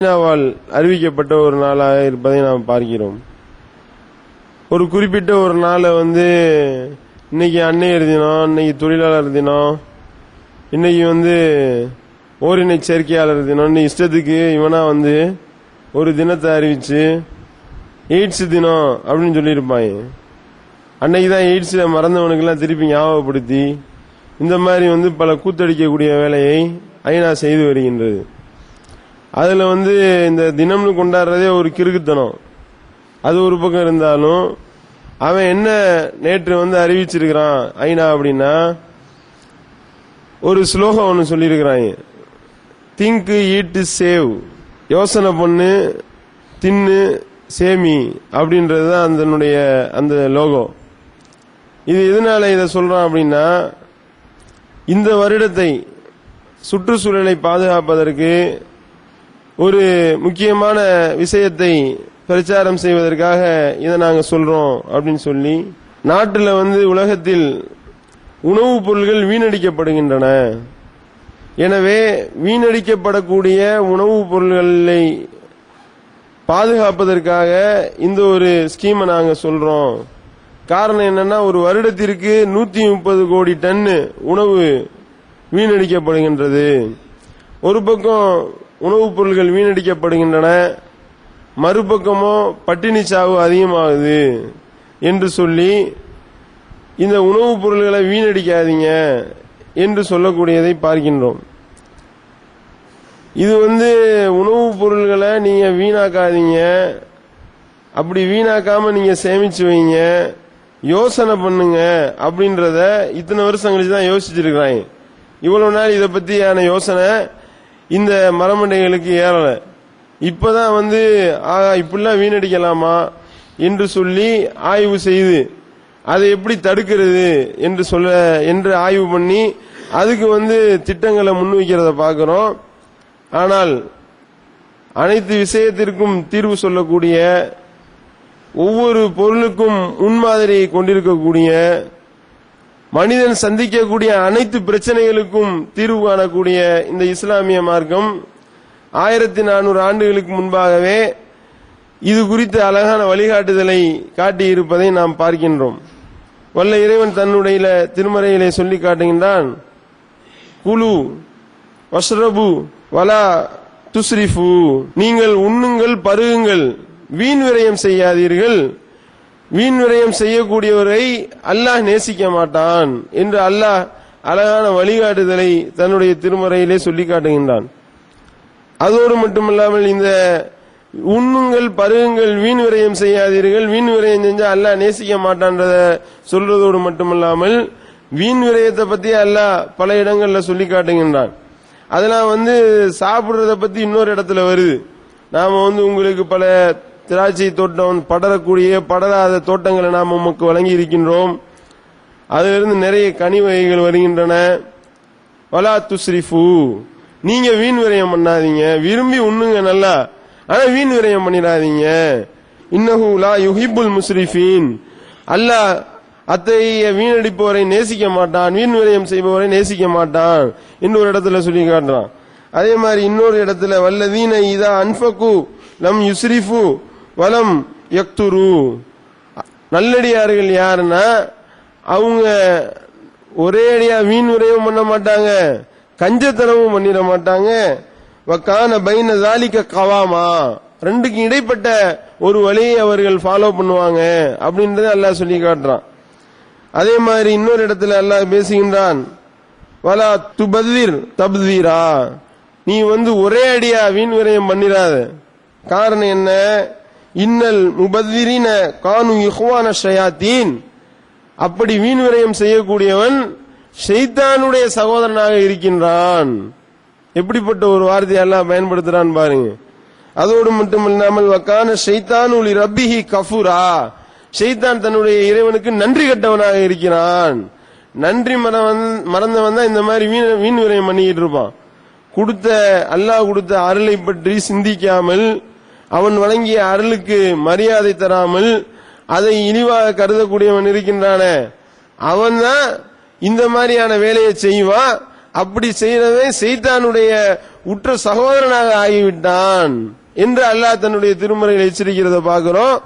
ஐநாவால் அறிவிக்கப்பட்ட ஒரு நாளாக இருப்பதை நாம் பார்க்கிறோம். ஒரு குறிப்பிட்ட ஒரு நாளை இன்னைக்கு அன்னையர் தினம், இன்னைக்கு தொழிலாளர் தினம், இன்னைக்கு ஓரினை சேர்க்கையாளர் தினம், இஷ்டத்துக்கு இவனா ஒரு தினத்தை அறிவிச்சு எய்ட்ஸ் தினம் அப்படின்னு சொல்லியிருப்பாங்க. அன்னைக்குதான் எய்ட்ஸ் மறந்தவனுக்கெல்லாம் திருப்பி ஞாபகப்படுத்தி இந்த மாதிரி பல கூத்தடிக்கக்கூடிய வேலையை ஐநா செய்து வருகின்றது. அதுல இந்த தினம்னு கொண்டாடுறதே ஒரு கிறுக்குத்தனம். அது ஒரு பக்கம் இருந்தாலும் அவன் என்ன நேற்று அறிவிச்சிருக்கிறான் ஐநா அப்படின்னா, ஒரு ஸ்லோகம் ஒன்று சொல்லியிருக்கிறாங்க. திங்க் ஈட் சேவ், யோசனை பண்ணு, தின்னு, சேமி அப்படின்றதுதான் அந்த லோகோ. இது எதனால இதை சொல்றான் அப்படின்னா, இந்த வருடத்தை சுற்றுச்சூழலை பாதுகாப்பதற்கு ஒரு முக்கியமான விஷயத்தை பிரச்சாரம் செய்வதற்காக இதை நாங்க சொல்றோம் அப்படின்னு சொல்லி, நாட்டில் உலகத்தில் உணவுப் பொருட்கள் வீணடிக்கப்படுகின்றன. எனவே வீணடிக்கப்படக்கூடிய உணவுப் பொருட்களை பாதுகாப்பதற்காக இந்த ஒரு ஸ்கீமை நாங்க சொல்றோம். காரணம் என்னன்னா, ஒரு வருடத்திற்கு 130 கோடி டன் உணவு வீணடிக்கப்படுகின்றது. ஒரு பக்கம் உணவுப் பொருட்கள் வீணடிக்கப்படுகின்றன, மறுபக்கமோ பட்டினி சாவு அதிகமாகுது என்று சொல்லி இந்த உணவுப் பொருட்களை வீணடிக்காதீங்க என்று சொல்லக்கூடியதை பார்க்கின்றோம். இது உணவுப் பொருட்களை நீங்க வீணாக்காதீங்க, அப்படி வீணாக்காம நீங்க சேமிச்சு வைங்க, யோசனை பண்ணுங்க அப்படின்றத இத்தனை வருஷம் கழிச்சு தான் யோசிச்சிருக்கிறாங்க. இவ்வளவு நாள் இதை பத்தியான யோசனை இந்த மரமண்டைகளுக்கு ஏறல. இப்பதான் இப்படிலாம் வீணடிக்கலாமா என்று சொல்லி ஆய்வு செய்து அதை எப்படி தடுக்கிறது என்று ஆய்வு பண்ணி அதுக்கு திட்டங்களை முன்வைக்கிறத பார்க்கிறோம். ஆனால் அனைத்து விஷயத்திற்கும் தீர்வு சொல்லக்கூடிய, ஒவ்வொரு பொருளுக்கும் முன்மாதிரியை கொண்டிருக்கக்கூடிய, மனிதன் சந்திக்கக்கூடிய அனைத்து பிரச்சனைகளுக்கும் தீர்வு காணக்கூடிய இந்த இஸ்லாமிய மார்க்கம் 1400 ஆண்டுகளுக்கு முன்பாகவே இது குறித்த அழகான வழிகாட்டுதலை காட்டியிருப்பதை நாம் பார்க்கின்றோம். வல்ல இறைவன் தன்னுடைய திருமறையிலே சொல்லி காட்டுகின்றான், குலு வஷ்ரபு வலா துஸ்ரிஃபு, நீங்கள் உண்ணுங்கள், பருகுங்கள், வீண் விரயம் செய்யாதீர்கள், வீண் விரயம் செய்யக்கூடியவரை அல்லாஹ் நேசிக்க மாட்டான் என்று அல்லாஹ் அழகான வழிகாட்டுதலை தன்னுடைய திருமறையிலே சொல்லி காட்டுகின்றான். அதோடு மட்டுமல்லாமல் இந்த உண்ணுங்கள், பருகுங்கள், வீண் விரயம் செய்யாதீர்கள், வீண் விரயம் செஞ்சா அல்லாஹ் நேசிக்க மாட்டான்றத சொல்றதோடு மட்டுமல்லாமல் வீண் விரயத்தை பத்தி அல்லாஹ் பல இடங்கள்ல சொல்லி காட்டுகின்றான். அதெல்லாம் சாப்பிடுறத பத்தி இன்னொரு இடத்துல வருது. நாம உங்களுக்கு பல திராட்சை தோட்டம், படரக்கூடிய படராத தோட்டங்களை நாம் உமக்கு வழங்கி இருக்கின்றோம். அதிலிருந்து நிறைய கனி வகைகள் வருகின்றன. வலா துஸ்ரிஃபு, நீங்க வீண் விரயம் பண்ணாதீங்க, விரும்பி உண்ணுங்க நல்லா, ஆனா வீண் விரயம் பண்ணிடாதீங்க. இன்னஹு லா யுஹிப்புல் முஸ்ரிஃபீன், அல்லாஹ் அத்தகைய வீணடிப்பவரை நேசிக்க மாட்டான், வீண் விரயம் செய்பவரை நேசிக்க மாட்டான் என்று ஒரு இடத்துல சொல்லி காட்டுறான். அதே மாதிரி இன்னொரு இடத்துல வல்லதீன இதா அன்ஃபகு லம் யுஸ்ரிஃபு வலம் யக்துரு, நல்லடியார்கள் யாருன்னா அவங்க ஒரே அடியா வீண் விரயம் பண்ண மாட்டாங்க, கஞ்சத்தனமும் பண்ணிட மாட்டாங்க. வக்கான பைன ஜாலிக கவாமா, ரெண்டுக்கு இடைப்பட்ட ஒரு வழியை அவர்கள் ஃபாலோ பண்ணுவாங்க அப்படின்றத அல்லாஹ் சொல்லி காட்டுறான். அதே மாதிரி இன்னொரு இடத்துல அல்லாஹ் பேசுகின்றான், வலா துபத்விர் தப்தீரா, நீ ஒரே அடியா வீண் விரயம் பண்ணிடாத. காரணம் என்ன, இன்னல் முபத்விரின கானு இஹ்வான ஷயாத்தீன், அப்படி வீண் விரயம் செய்யக்கூடியவன் ஷைத்தானுடைய சகோதரனாக இருக்கின்றான். எப்படிப்பட்ட ஒரு வார்த்தையை அல்லாஹ் பயன்படுத்துறான் பாருங்க. அதோடு மட்டுமில்லாமல் வக்கான ஷைத்தானு லி ரப்பிஹி கஃபூரா, ஷைத்தான் தன்னுடைய இறைவனுக்கு நன்றி கட்டவனாக இருக்கிறான். நன்றி மறந்தவன் தான் இந்த மாதிரி வீண் விரயம் பண்ணிக்கிட்டு இருப்பான். அல்லாஹ் கொடுத்த அருளை பற்றி சிந்திக்காமல், அவன் வழங்கிய அருளுக்கு மரியாதை தராமல் அதை இழிவாக கருதக்கூடியவன் இருக்கின்றான, அவன் தான் இந்த மாதிரியான வேலையை செய்வான். அப்படி செய்யறவன் சைத்தானுடைய உற்ற சகோதரனாக ஆகிவிட்டான் என்று அல்லாஹ் தன்னுடைய திருமறையில் எச்சரிக்கிறத பார்க்கிறோம்.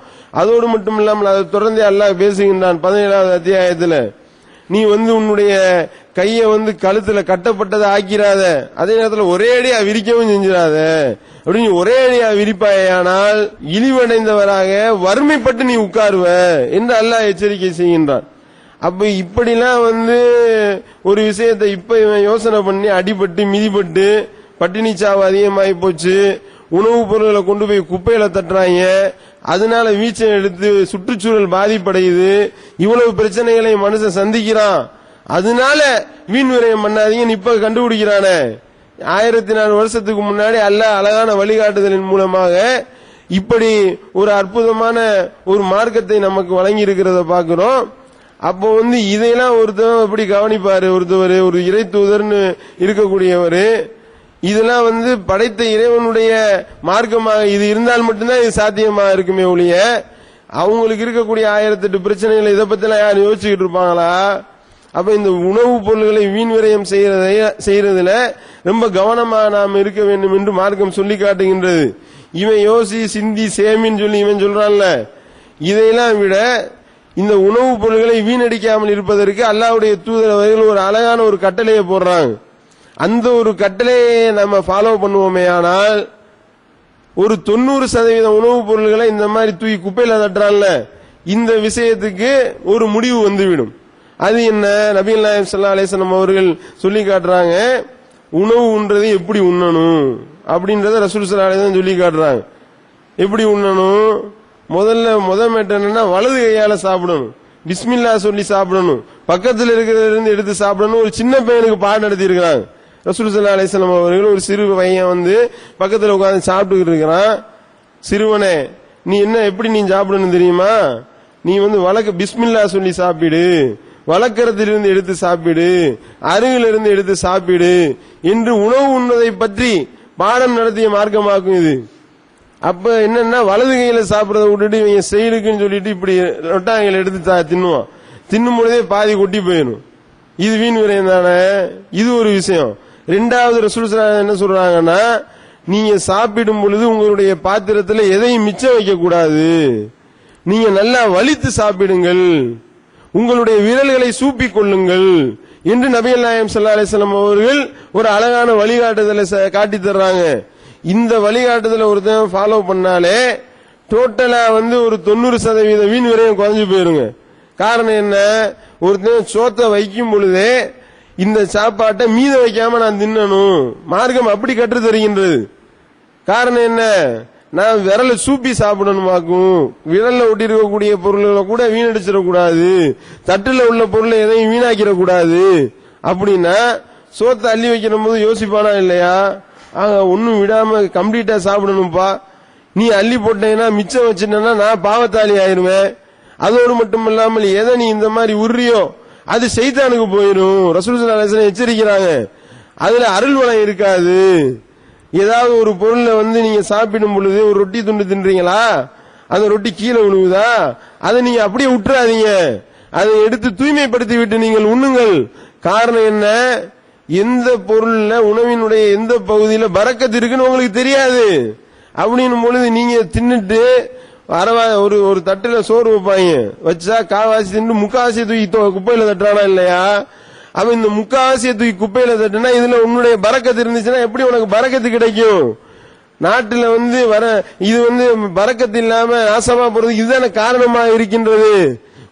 அதோடு மட்டும் இல்லாமல் அதை தொடர்ந்து அல்லாஹ் பேசுகின்றான் 17வது அத்தியாயத்தில், நீ உன்னுடைய கையை கழுத்துல கட்டப்பட்டதை ஆக்கிறாத, அதே நேரத்தில் ஒரே அடியா விரிக்கவும் செஞ்சிடாத. அப்படின்னு ஒரே அடியா விரிப்பாயானால் இழிவடைந்தவராக வறுமைப்பட்டு நீ உட்காருவ என்று அல்லாஹ் எச்சரிக்கை செய்கின்றான். அப்ப இப்படிலாம் ஒரு விஷயத்தை இப்ப இவன் யோசனை பண்ணி அடிபட்டு மிதிப்பட்டு பட்டினி சாவு அதிகமாகி போச்சு, உணவுப் பொருட்களை கொண்டு போய் குப்பையில தட்டுறாங்க, அதனால வீச்சம் எடுத்து சுற்றுச்சூழல் பாதிப்படையுது, இவ்வளவு பிரச்சனைகளை மனுஷன் சந்திக்கிறான், அதனால வீண் விரயம் பண்ணாதீங்கன்னு இப்ப கண்டுபிடிக்கிறானே. 1400 வருஷத்துக்கு முன்னாடி அல்லாஹ் அழகான வழிகாட்டுதலின் மூலமாக இப்படி ஒரு அற்புதமான ஒரு மார்க்கத்தை நமக்கு வழங்கி இருக்கிறத பாக்கிறோம். அப்போ இதையெல்லாம் ஒருத்தர் எப்படி கவனிப்பாரு, ஒருத்தவர் ஒரு இறை தூதர்னு இருக்கக்கூடியவர், இதெல்லாம் படைத்த இறைவனுடைய மார்க்கமாக இது இருந்தால் மட்டும்தான் இது சாத்தியமா இருக்குமே ஒழிய அவங்களுக்கு இருக்கக்கூடிய 1008 பிரச்சனைகளை இதை பத்தி எல்லாம் யாரும் யோசிச்சுக்கிட்டு இருப்பாங்களா? அப்ப இந்த உணவுப் பொருள்களை வீண் விரயம் செய்யறதுல ரொம்ப கவனமா நாம் இருக்க வேண்டும் என்று மார்க்கம் சொல்லி காட்டுகின்றது. இவன் யோசி சிந்தி சேமின்னு சொல்லி இவன் சொல்றான்ல, இதையெல்லாம் விட இந்த உணவுப் பொருள்களை வீணடிக்காமல் இருப்பதற்கு அல்லாஹ்வுடைய தூதர் அவர்கள் ஒரு அழகான ஒரு கட்டளையை போடுறாங்க. அந்த ஒரு கட்டளையை நம்ம ஃபாலோ பண்ணுவோமே ஆனால் ஒரு 90% உணவுப் பொருள்களை இந்த மாதிரி தூக்கி குப்பையில தட்டுறான்ல, இந்த விஷயத்துக்கு ஒரு முடிவு வந்துவிடும். அது என்ன? நபிகள் நாயகம் ஸல்லல்லாஹு அலைஹி வஸல்லம் அவர்கள் சொல்லி காட்டுறாங்க, உணவு உண்றது எப்படி உண்ணணும் அப்படின்றத ரசூல் ஸல்லல்லாஹு அலைஹி வஸல்லம் சொல்லி காட்டுறாங்க. எப்படி உண்ணணும்? முதல் மேட்டர் என்னன்னா வலது கையால சாப்பிடணும், பிஸ்மில்லா சொல்லி சாப்பிடணும், பக்கத்தில் இருக்கிறதுல இருந்து எடுத்து சாப்பிடணும். ஒரு சின்ன பையனுக்கு பாடம் நடத்தி இருக்கிறாங்க ரசூல் ஸல்லல்லாஹு அலைஹி வஸல்லம் அவர்கள். ஒரு சிறு பையன் பக்கத்தில் உட்கார்ந்து சாப்பிட்டு இருக்கிறான். சிறுவனே, நீ எப்படி நீ சாப்பிடணும் தெரியுமா? நீ வழக்க பிஸ்மில்லா சொல்லி சாப்பிடு, வழக்கரத்திலிருந்து எடுத்து சாப்பிடு, அருகிலிருந்து எடுத்து சாப்பிடு என்று உணவு உண்ணுவதை பற்றி பாடம் நடத்திய மார்க்கமாக்கும் இது. அப்ப என்னன்னா வலது கையில சாப்பிடறத விட்டுட்டு இவங்க செயலுக்குன்னு சொல்லிட்டு இப்படி ரொட்டாங்களை எடுத்து தின்னுவான். தின்னும் பொழுதே பாதி கொட்டி போயிடும். இது வீண் விரயம் தானே. இது ஒரு விஷயம். ரெண்டாவது ரசூல் என்ன சொல்றாங்கன்னா, நீங்க சாப்பிடும் பொழுது உங்களுடைய பாத்திரத்தில் எதையும் மிச்சம் வைக்க கூடாது, நீங்க நல்லா வலித்து சாப்பிடுங்கள், உங்களுடைய விரல்களை சூப்பிக் கொள்ளுங்கள் என்று நபிகள் நாயகம் ஸல்லல்லாஹு அலைஹி வஸல்லம் அவர்கள் ஒரு அழகான வழிகாட்டுதலை காட்டி தர்றாங்க. இந்த வழிகாட்டுதலை ஒருத்தன் ஃபாலோ பண்ணாலே டோட்டலா ஒரு 90% வீண் விரயம் குறைஞ்சு போயிருங்க. காரணம் என்ன? ஒருத்தன் சோத்தை வைக்கும் பொழுதே இந்த சாப்பாட்டை மீத வைக்காம நான் தின்னணும், மார்க்கம் அப்படி கற்று தருகின்றது. காரணம் என்ன? நான் விரல சூப்பி சாப்பிடணுமாக்கும், விரல்ல ஒட்டி இருக்கக்கூடிய பொருள்களை கூட வீணடிச்சிடக்கூடாது, தட்டுல உள்ள பொருளை எதையும் வீணாக்கிடக்கூடாது. அப்படின்னா சோத்தை அள்ளி வைக்கிற போது யோசிப்பானா இல்லையா? ஒன்னும் விடாம கம்ப்ளீட்டா சாப்பிடணும்பா, நீ அள்ளி போட்டேன்னா மிச்சம் வச்சுட்டேன்னா நான் பாவத்தாளி ஆயிருவேன். அதோடு மட்டும் இல்லாமல் எதை நீ இந்த மாதிரி உர்றியோ அது சைத்தானுக்கு போயிடும். ரசூல் ஸல்லல்லாஹு அலைஹி வஸல்லம் எச்சரிக்கிறாங்க. அதுல அருள் வளம் இருக்காது. ஏதாவது ஒரு பொருளை நீங்க சாப்பிடும் பொழுது ஒரு ரொட்டி துண்டு தின்றீங்களா, அந்த ரொட்டி கீழே விழுவுதா, அதை நீங்க அப்படியே விட்டுறாதீங்க, அதை எடுத்து தூய்மைப்படுத்தி விட்டு நீங்கள் உண்ணுங்கள். காரணம் என்ன? எந்த பொருள்ல உணவினுடைய எந்த பகுதியில பரக்கத்து இருக்குன்னு உங்களுக்கு தெரியாது. அப்படின்னும் பொழுது நீங்க தின்னுட்டு ஒரு தட்டுல சோறு வைப்பாங்க, வச்சா காவாசி தின்னு முக்காவாசியை தூக்கி குப்பையில தட்டுறானா இல்லையா? அப்ப இந்த முக்காவாசியை தூக்கி குப்பையில தட்டுனா இதுல உன்னுடைய பரக்கத்து இருந்துச்சுன்னா எப்படி உனக்கு பரக்கத்து கிடைக்கும்? நாட்டுல வர இது பரக்கத்து இல்லாம நாசமா போறது இதுதான காரணமா இருக்கின்றது.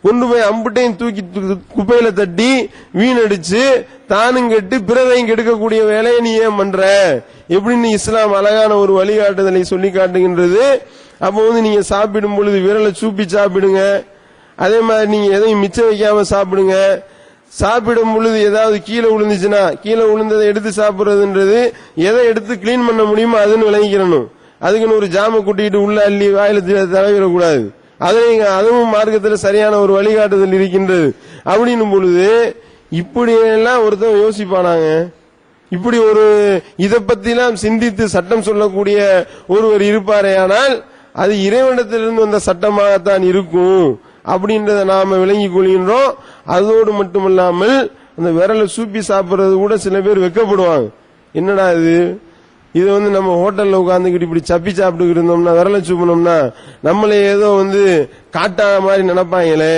கொண்டு போய் அம்புட்டையும் தூக்கி குப்பையில தட்டி வீணடிச்சு தானும் கெட்டு பிறரையும் கெடுக்கக்கூடிய வேலையை நீ ஏன் பண்ற? எப்படின்னு இஸ்லாம் அழகான ஒரு வழிகாட்டுதலை சொல்லி காட்டுகின்றது. அப்போ நீங்க சாப்பிடும் பொழுது விரலை சூப்பி சாப்பிடுங்க. அதே மாதிரி நீங்க எதையும் மிச்சம் வைக்காம சாப்பிடுங்க. சாப்பிடும் பொழுது ஏதாவது கீழே விழுந்துச்சுன்னா கீழே விழுந்ததை எடுத்து சாப்பிடுறதுன்றது எதை எடுத்து கிளீன் பண்ண முடியுமோ அதுன்னு விளங்கிக்கிறணும். அதுக்குன்னு ஒரு ஜாம கூட்டிட்டு உள்ள அள்ளி வாயில தடவிடக்கூடாது. அதுவும் மார்க்கத்தில் சரியான ஒரு வழிகாட்டுதல் இருக்கின்றது. அப்படின்னும் பொழுது இப்படியெல்லாம் ஒருத்தன் யோசிப்பானாங்க. இப்படி ஒரு இதை பத்திலாம் சிந்தித்து சட்டம் சொல்லக்கூடிய ஒருவர் இருப்பாரே, ஆனால் அது இறைவனிடத்திலிருந்து வந்த சட்டமாகத்தான் இருக்கும் அப்படின்றத நாம விளங்கிக் கொள்கின்றோம். அதோடு மட்டுமல்லாமல் அந்த விரலை சூப்பி சாப்பிடுறது கூட சில பேர் வெக்கப்படுவாங்க. என்னடா இது நம்ம ஹோட்டல்ல உட்காந்துக்கிட்டு இப்படி சப்பி சாப்பிட்டு இருந்தோம்னா விரலை சூப்பினோம்னா நம்மள ஏதோ காட்டா மாதிரி நினைப்பாங்களே,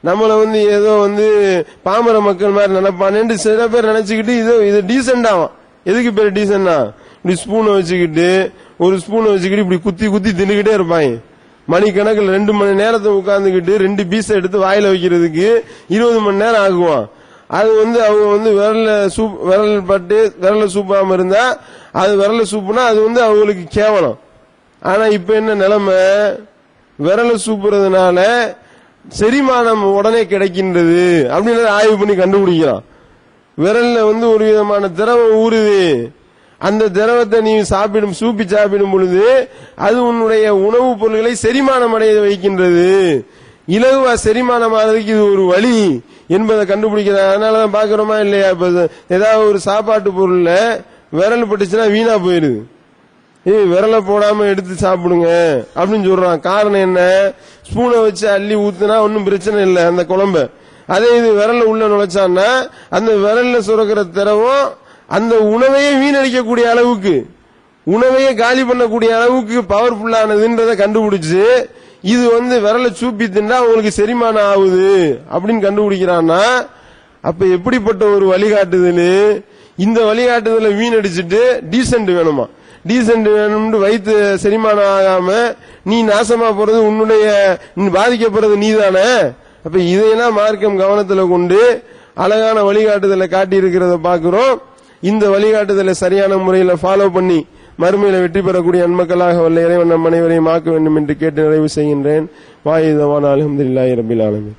நம்மள ஏதோ பாமர மக்கள் மாதிரி நினைப்பானு சில பேர் நினைச்சுக்கிட்டு இது டீசென்ட் ஆகும். எதுக்கு பேர் டீசென்டா, இப்படி ஸ்பூனை வச்சுக்கிட்டு ஒரு ஸ்பூனை வச்சுக்கிட்டு இப்படி குத்தி குத்தி தின்னுக்கிட்டே இருப்பாங்க. மணிக்கணக்கில் 2 மணி நேரத்தை உட்கார்ந்துக்கிட்டு 2 பீஸை எடுத்து வாயில வைக்கிறதுக்கு 20 மணி நேரம் ஆகுவான். அது அவங்க விரல் பட்டு விரல சூப்பாம இருந்தா அது விரல சூப்புனா அது அவங்களுக்கு கேவலம். ஆனா இப்ப என்ன நிலைமை, விரல சூப்புறதுனால செரிமானம் உடனே கிடைக்கின்றது அப்படின்னு ஆய்வு பண்ணி கண்டுபிடிக்கிறான். விரல்ல ஒரு விதமான திரவம் ஊறுது, அந்த திரவத்தை நீ சூப்பி சாப்பிடும் பொழுது அது உன்னுடைய உணவுப் பொருட்களை செரிமானம் அடைய வைக்கின்றது. இலகுவா செரிமானம் ஆகிறதுக்கு இது ஒரு வழி என்பதை கண்டுபிடிக்கிறார். அதனாலதான் பாக்குறோமா இல்லையா, இப்ப ஏதாவது ஒரு சாப்பாட்டு பொருள்ல விரல் பட்டுச்சுன்னா வீணா போயிருது. விரலை போடாம எடுத்து சாப்பிடுங்க அப்படின்னு சொல்றான். காரணம் என்ன, ஸ்பூனை வச்சு அள்ளி ஊத்துனா ஒன்னும் பிரச்சனை இல்லை அந்த குழம்ப. அதே இது விரல்ல உள்ள நுழைச்சான்னா அந்த விரல்ல சுரக்கிற திரவம் அந்த உணவையே வீணடிக்கக்கூடிய அளவுக்கு, உணவையே காலி பண்ணக்கூடிய அளவுக்கு பவர்ஃபுல்லானதுன்றதை கண்டுபிடிச்சு இது விரலை சூப்பி தின்னா உங்களுக்கு செரிமானம் ஆகுது அப்படின்னு கண்டுபிடிக்கிறான்னா அப்ப எப்படிப்பட்ட ஒரு வழிகாட்டுதல். இந்த வழிகாட்டுதலை வீணடிச்சுட்டு டீசென்ட் வேணுமா, டீசென்ட் வேணும்னு வயிற்று செரிமானம் ஆகாம நீ நாசமா போறது, உன்னுடைய பாதிக்கப்படுறது நீதானே. அப்ப இதையெல்லாம் மார்க்கம் கவனத்துல கொண்டு அழகான வழிகாட்டுதலை காட்டி இருக்கிறத பாக்குறோம். இந்த வழிகாட்டுதலை சரியான முறையில் ஃபாலோ பண்ணி மறுமையில வெற்றி பெறக்கூடிய நன்மக்களாக வல்ல இறைவன் நம் அனைவரையும் ஆக்க வேண்டும் என்று கேட்டு நிறைவு செய்கின்றேன். வாயிதவான் அல்ஹம்துலில்லாஹி ரப்பில் ஆலமீன்.